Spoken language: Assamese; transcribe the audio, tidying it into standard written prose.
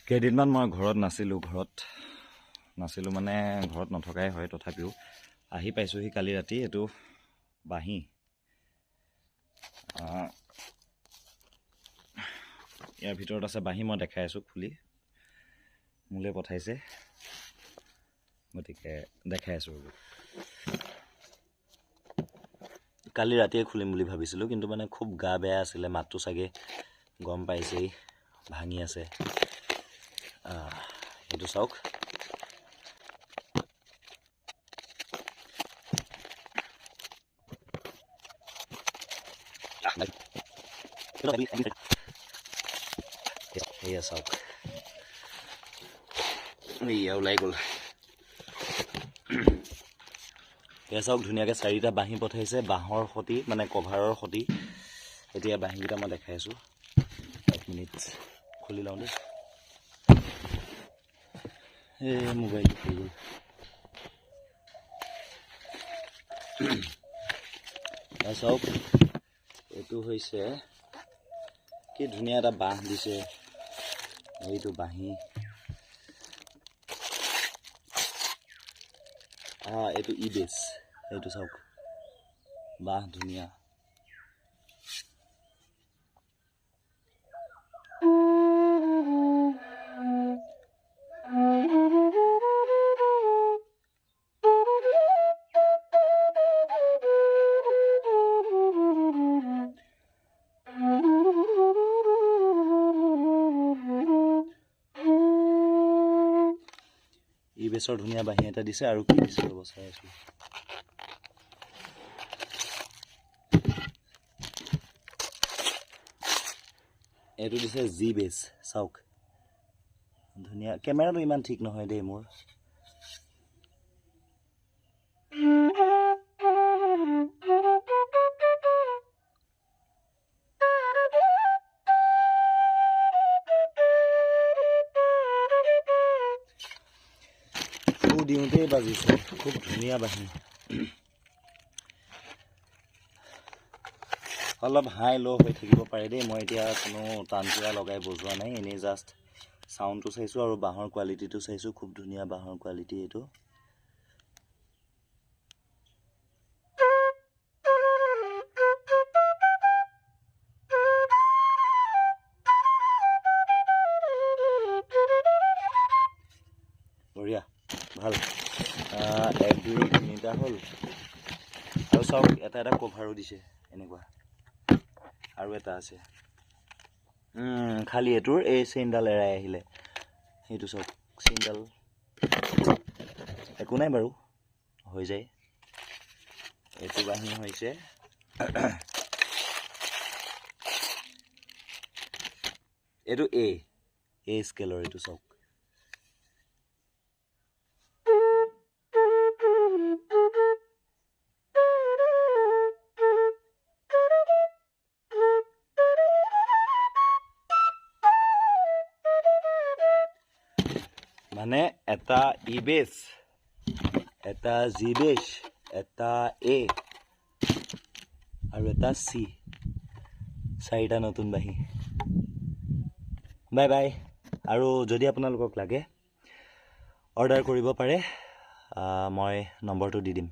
কেইদিনমান মই ঘৰত নাছিলোঁ মানে ঘৰত নথকাই হয়। তথাপিও আহি পাইছোঁহি কালি ৰাতি। এইটো বাঁহী, ইয়াৰ ভিতৰত আছে বাঁহী। মই দেখাই আছোঁ খুলি, মোলৈ পঠাইছে, গতিকে দেখাই আছোঁ। কালি ৰাতিয়ে খুলিম বুলি ভাবিছিলোঁ, কিন্তু মানে খুব গা বেয়া আছিলে। মাতটো চাগে গম পাইছেই, ভাঙি আছে। এইটো চাওক, এয়া চাওক, এয়া ওলাই গ'ল। এয়া চাওক, ধুনীয়াকৈ 4টা বাঁহী পঠাইছে, বাঁহৰ সতি, মানে কভাৰৰ সতি। এতিয়া বাঁহীকেইটা মই দেখাই আছোঁ। 1 মিনিট খুলি লওঁ দেই। এই মোবাইলটো খুলি গ'ল। চাওক, এইটো হৈছে কি ধুনীয়া এটা বাঁহ দিছে। এইটো বাঁহী, এইটো বেছ। এইটো চাওক, বাঁহ ধুনীয়া। বেছৰ ধুনীয়া বাঁহী এটা দিছে। আৰু কি দিছে ৰ'ব, চাই আছোঁ। এইটো দিছে বেছ। চাওক, ধুনীয়া। কেমেৰাটো ইমান ঠিক নহয় দেই মোৰ। দিওঁতেই বাজিছে, খুব ধুনীয়া বাঁহী। অলপ হাই ল' হৈ থাকিব পাৰে দেই। মই এতিয়া কোনো তানপুৰা লগাই বজোৱা নাই, এনেই জাষ্ট চাউণ্ডটো চাইছোঁ আৰু বাঁহৰ কোৱালিটিটো চাইছোঁ। খুব ধুনীয়া বাঁহৰ কোৱালিটি এইটো। বঢ়িয়া, ভাল। 1, 2, 3টা হ'ল। আৰু চাওক, এটা কভাৰো দিছে এনেকুৱা। আৰু এটা আছে, খালি এইটোৰ এই চেইনডাল এৰাই আহিলে। সেইটো চাওক, চেইনডাল একো নাই বাৰু, হৈ যায়। এইটো বাঁহী হৈছে এইটো এ স্কেলৰ। এইটো চাওক, মানে এটা বেছ, এটা বেছ, এটা এ আৰু এটা চি। 4টা নতুন বাঁহী। Bye bye. আৰু যদি আপোনালোকক লাগে অৰ্ডাৰ কৰিব পাৰে, মই নম্বৰটো দি দিম।